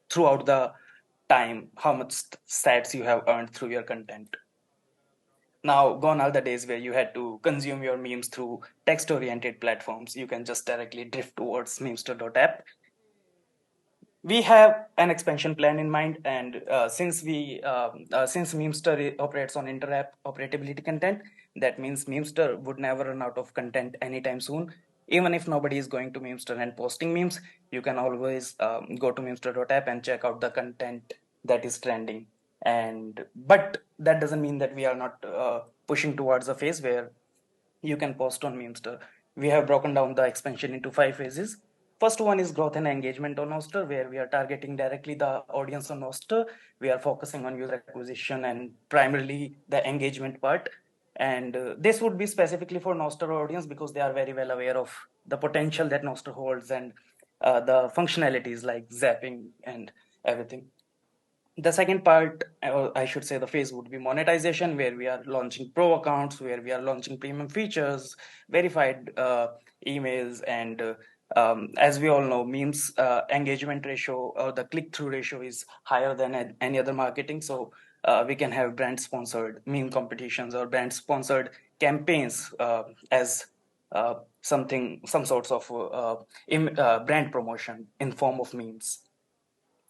[SPEAKER 10] throughout the time, how much sats you have earned through your content. Now, gone are the days where you had to consume your memes through text-oriented platforms. You can just directly drift towards memester.app. We have an expansion plan in mind, and since Memester operates on interoperability content, that means Memester would never run out of content anytime soon. Even if nobody is going to Memester and posting memes, you can always go to memester.app and check out the content that is trending. But that doesn't mean that we are not pushing towards a phase where you can post on Memester. We have broken down the expansion into 5 phases. First one is growth and engagement on Nostr, where we are targeting directly the audience on Nostr. We are focusing on user acquisition and primarily the engagement part. And this would be specifically for Nostr audience because they are very well aware of the potential that Nostr holds and the functionalities like zapping and everything. The second part, or I should say the phase, would be monetization, where we are launching pro accounts, where we are launching premium features, verified emails, and as we all know, memes engagement ratio or the click-through ratio is higher than any other marketing. So we can have brand-sponsored meme competitions or brand-sponsored campaigns as some sorts of brand promotion in form of memes.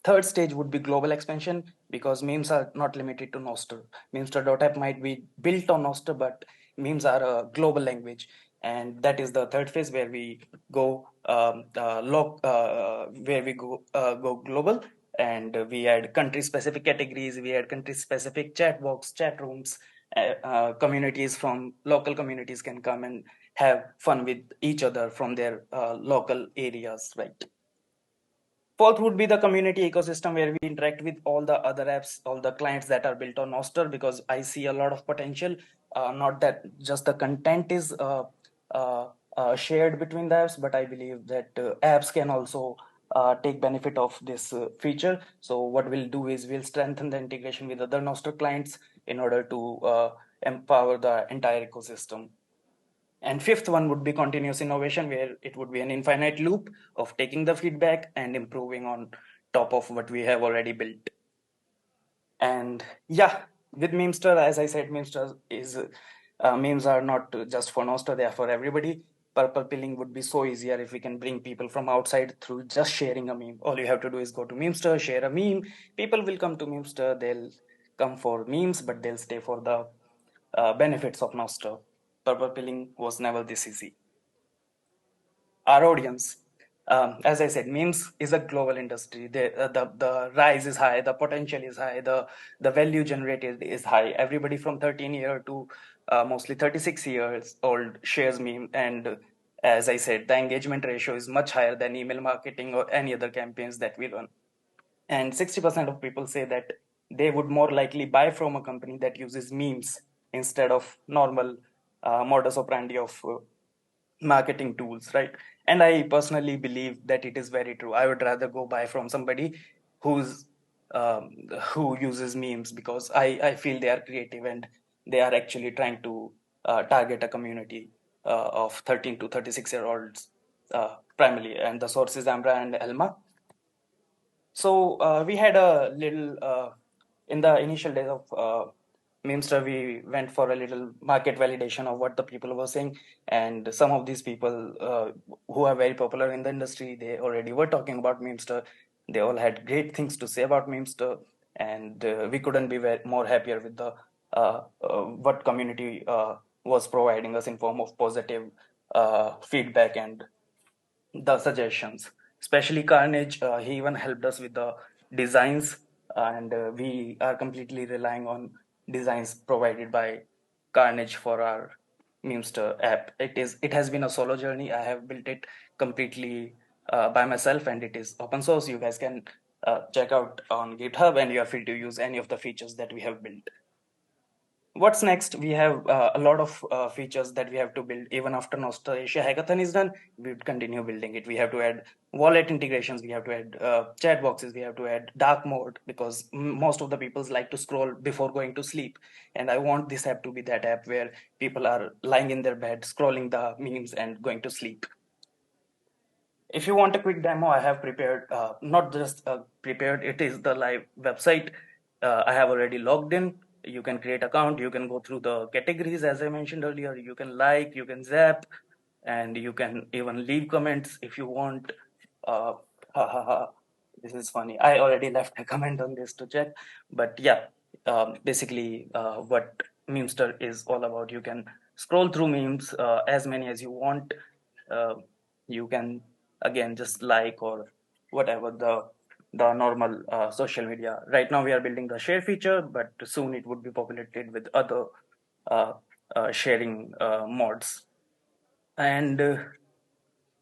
[SPEAKER 10] Third stage would be global expansion, because memes are not limited to Nostr. Memester.app might be built on Nostr, but memes are a global language. And that is the third phase where we go go global, and we add country specific categories, we add country specific chat box, chat rooms, communities from local communities can come and have fun with each other from their local areas, right? Fourth would be the community ecosystem, where we interact with all the other apps, all the clients that are built on Nostr, because I see a lot of potential. Not that just the content is shared between the apps, but I believe that apps can also take benefit of this feature. So what we'll do is we'll strengthen the integration with other Nostr clients in order to empower the entire ecosystem. And fifth one would be continuous innovation, where it would be an infinite loop of taking the feedback and improving on top of what we have already built. And yeah, with Memester, as I said, Memester is memes are not just for Nostr, they are for everybody. Purple pilling would be so easier if we can bring people from outside through just sharing a meme. All you have to do is go to Memester, share a meme. People will come to Memester, they'll come for memes, but they'll stay for the benefits of Nostr. Purple pilling was never this easy. our audience. As I said, memes is a global industry. The rise is high, the potential is high, the value generated is high. Everybody from 13 year to mostly 36 years old shares meme, and as I said, the engagement ratio is much higher than email marketing or any other campaigns that we run. And 60% of people say that they would more likely buy from a company that uses memes instead of normal modus operandi of marketing tools, right? And I personally believe that it is very true. I would rather go buy from somebody who's who uses memes, because I feel they are creative and they are actually trying to target a community of 13 to 36-year-olds primarily. And the source is Amra and Elma. So we had a little in the initial days of Memster, we went for a little market validation of what the people were saying, and some of these people who are very popular in the industry, they already were talking about Memster. They all had great things to say about Memster, and we couldn't be more happier with the what community was providing us in form of positive feedback and the suggestions. Especially Carnage, he even helped us with the designs, and we are completely relying on designs provided by Carnage for our Memester app. It has been a solo journey. I have built it completely by myself, and it is open source. You guys can check out on GitHub, and you are free to use any of the features that we have built. What's next? We have a lot of features that we have to build. Even after Nostrasia Hackathon is done, we would continue building it. We have to add wallet integrations, we have to add chat boxes, we have to add dark mode, because most of the people like to scroll before going to sleep. And I want this app to be that app where people are lying in their bed, scrolling the memes and going to sleep. If you want a quick demo, I have prepared, not just prepared, it is the live website. I have already logged in. You can create account, you can go through the categories as I mentioned earlier, you can like, you can zap, and you can even leave comments if you want. This is funny. I already left a comment on this to check, but yeah, basically what Memester is all about. You can scroll through memes as many as you want. You can again just like or whatever the normal social media. Right now we are building the share feature, but soon it would be populated with other sharing mods. And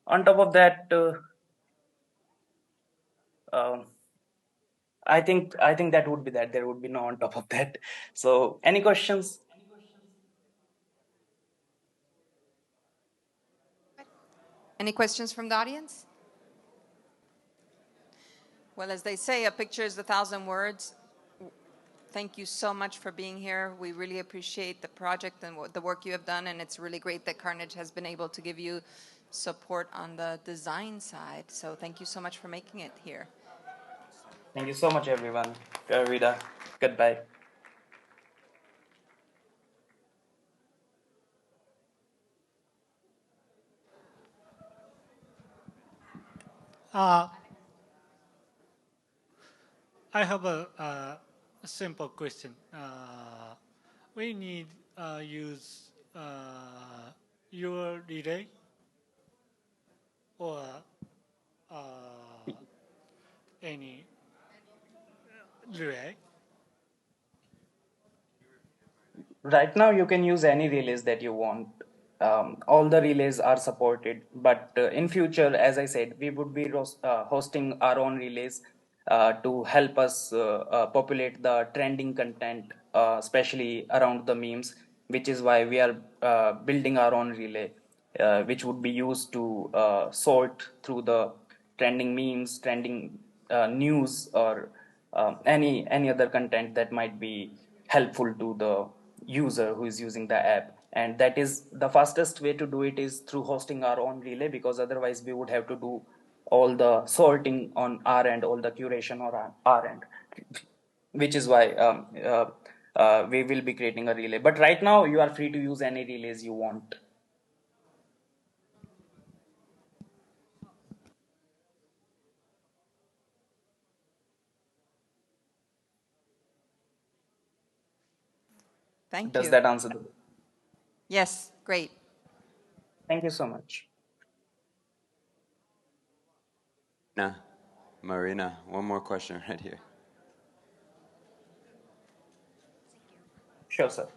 [SPEAKER 10] on top of that, I think that would be that. There would be no on top of that. So any questions?
[SPEAKER 1] Any questions from the audience? Well, as they say, a picture is 1,000 words. Thank you so much for being here. We really appreciate the project and the work you have done, and it's really great that Carnage has been able to give you support on the design side. So thank you so much for making it here.
[SPEAKER 10] Thank you so much, everyone. Vida. Goodbye.
[SPEAKER 11] I have a simple question. We need use your relay or any relay.
[SPEAKER 10] Right now you can use any relays that you want. All the relays are supported, but in future, as I said, we would be hosting our own relays to help us populate the trending content, especially around the memes, which is why we are building our own relay, which would be used to sort through the trending memes, trending news, or any other content that might be helpful to the user who is using the app. And that is the fastest way to do it, is through hosting our own relay, because otherwise we would have to do all the sorting on our end, all the curation on our end, which is why we will be creating a relay. But right now you are free to use any relays you want.
[SPEAKER 1] Thank you.
[SPEAKER 10] Does that answer the?
[SPEAKER 1] Yes, great.
[SPEAKER 10] Thank you so much.
[SPEAKER 8] Marina, one more question right here.
[SPEAKER 10] Sure, sir.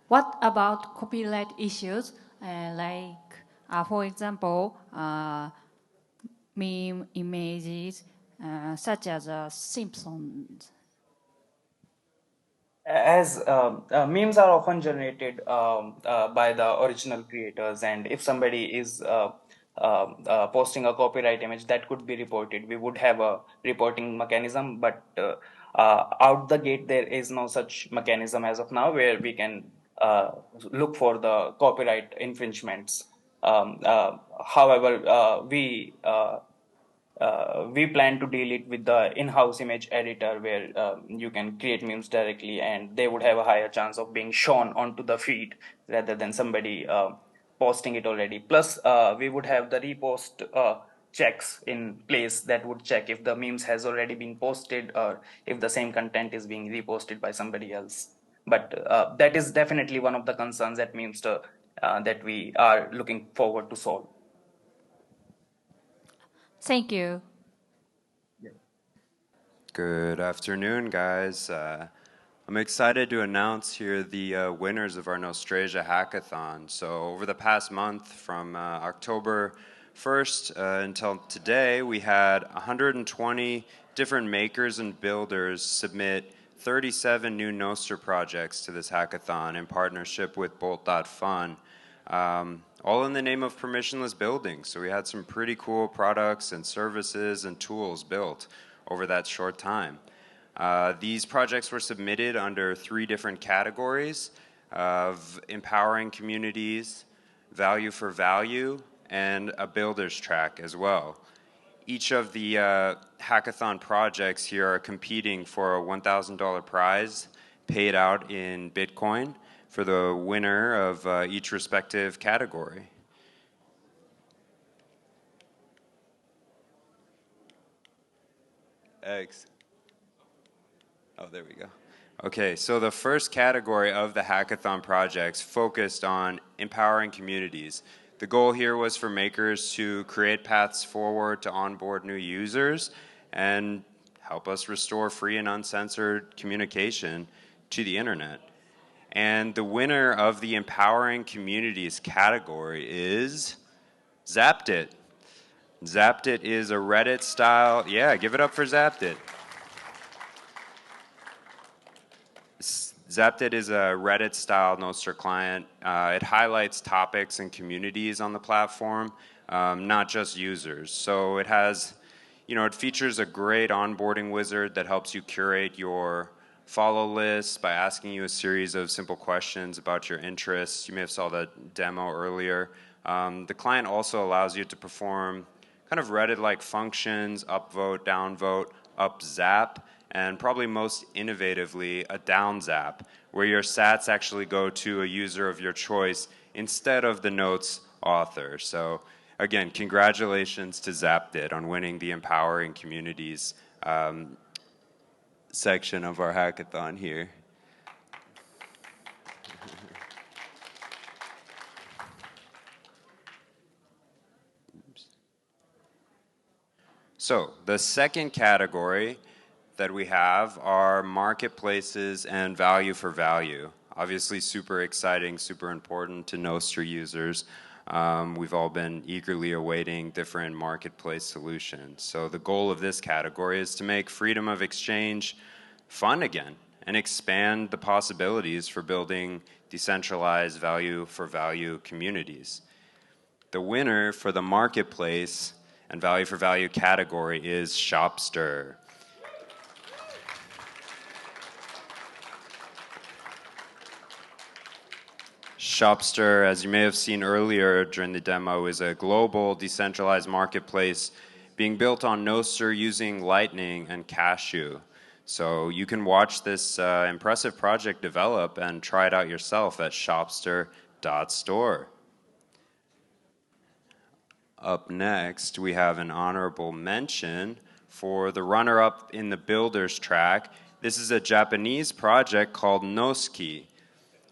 [SPEAKER 12] What about copyright issues? For example, meme images such as Simpsons.
[SPEAKER 10] As memes are often generated by the original creators, and if somebody is posting a copyright image, that could be reported. We would have a reporting mechanism, but out the gate there is no such mechanism as of now where we can look for the copyright infringements. However, we plan to deal it with the in-house image editor where you can create memes directly, and they would have a higher chance of being shown onto the feed rather than somebody posting it already. Plus, we would have the repost checks in place that would check if the memes has already been posted or if the same content is being reposted by somebody else. But that is definitely one of the concerns at Memester that we are looking forward to solve.
[SPEAKER 12] Thank you.
[SPEAKER 8] Good afternoon, guys. I'm excited to announce here the winners of our Nostrasia Hackathon. So over the past month, from October 1st until today, we had 120 different makers and builders submit 37 new Nostr projects to this hackathon in partnership with Bolt.fun, all in the name of permissionless building. So we had some pretty cool products and services and tools built over that short time. These projects were submitted under 3 different categories of empowering communities, value for value, and a builder's track as well. Each of the hackathon projects here are competing for a $1,000 prize paid out in Bitcoin for the winner of each respective category. Eggs. Oh, there we go. Okay, so the first category of the hackathon projects focused on empowering communities. The goal here was for makers to create paths forward to onboard new users and help us restore free and uncensored communication to the internet. And the winner of the empowering communities category is Zapit. Zapit is a Reddit style, yeah, give it up for Zapit. Zapit is a Reddit style Nostr client. It highlights topics and communities on the platform, not just users. So it has, it features a great onboarding wizard that helps you curate your follow list by asking you a series of simple questions about your interests. You may have saw the demo earlier. The client also allows you to perform kind of Reddit-like functions, upvote, downvote, upzap, and probably most innovatively, a downzap, where your sats actually go to a user of your choice instead of the note's author. So again, congratulations to Zapit on winning the Empowering Communities section of our hackathon here. So the second category that we have are marketplaces and value for value. Obviously super exciting, super important to Nostr users. We've all been eagerly awaiting different marketplace solutions. So the goal of this category is to make freedom of exchange fun again and expand the possibilities for building decentralized value for value communities. The winner for the marketplace and value for value category is Shopster. Shopster, as you may have seen earlier during the demo, is a global decentralized marketplace being built on Nostr using Lightning and Cashew. So you can watch this impressive project develop and try it out yourself at shopster.store. Up next, we have an honorable mention for the runner-up in the Builders track. This is a Japanese project called Noski.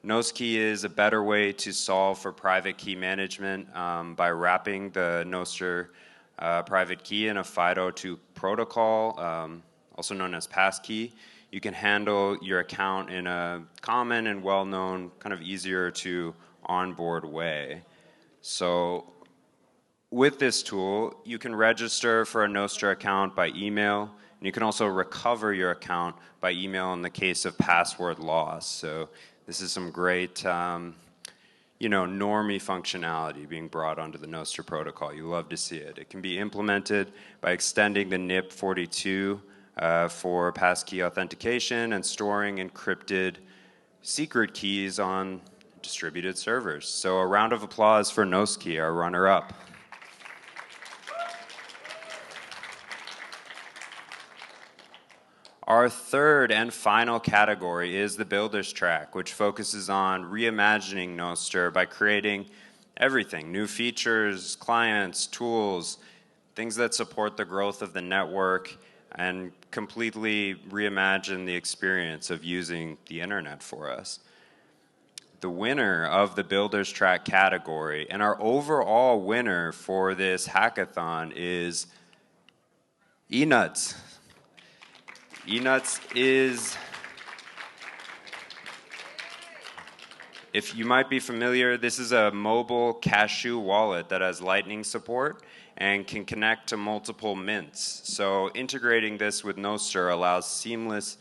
[SPEAKER 8] Noski is a better way to solve for private key management by wrapping the Nostr private key and a FIDO2 protocol, also known as passkey. You can handle your account in a common and well-known, kind of easier to onboard way. So with this tool, you can register for a Nostr account by email, and you can also recover your account by email in the case of password loss. So this is some great, normie functionality being brought onto the Nostr protocol. You love to see it. It can be implemented by extending the NIP 42 for passkey authentication and storing encrypted secret keys on distributed servers. So a round of applause for Nostr, our runner-up. Our third and final category is the Builders track, which focuses on reimagining Nostr by creating everything, new features, clients, tools, things that support the growth of the network, and completely reimagine the experience of using the internet for us. The winner of the Builders track category and our overall winner for this hackathon is eNuts. eNuts is, if you might be familiar, this is a mobile cashew wallet that has Lightning support and can connect to multiple mints. So integrating this with Nostr allows seamless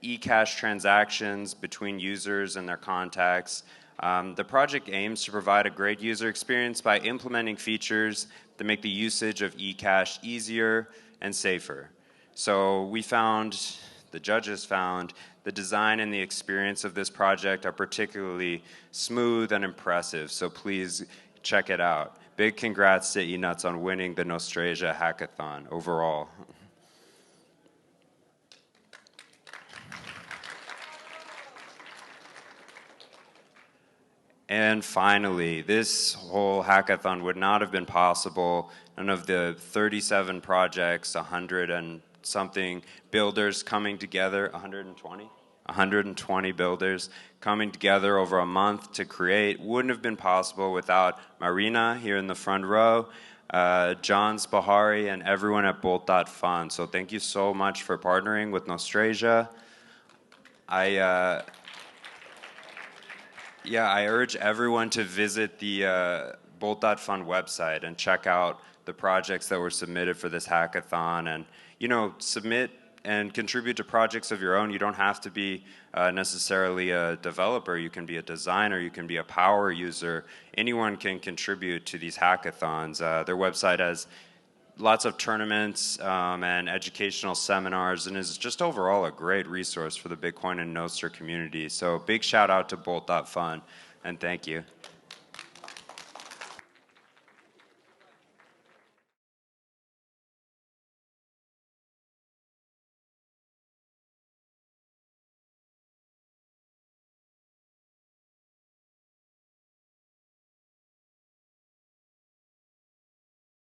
[SPEAKER 8] eCash transactions between users and their contacts. The project aims to provide a great user experience by implementing features that make the usage of eCash easier and safer. So the judges found, the design and the experience of this project are particularly smooth and impressive, so please check it out. Big congrats to eNuts on winning the Nostrasia Hackathon overall. And finally, this whole hackathon would not have been possible. None of the 37 projects, 100 and something builders coming together, 120? 120 builders coming together over a month to create wouldn't have been possible without Marina here in the front row, John Spahari, and everyone at Bolt.fun. So thank you so much for partnering with Nostrasia. I urge everyone to visit the Bolt.fun website and check out the projects that were submitted for this hackathon, and submit and contribute to projects of your own. You don't have to be necessarily a developer. You can be a designer. You can be a power user. Anyone can contribute to these hackathons. Their website has lots of tournaments and educational seminars, and is just overall a great resource for the Bitcoin and Nostr community. So big shout out to Bolt.fun, and thank you.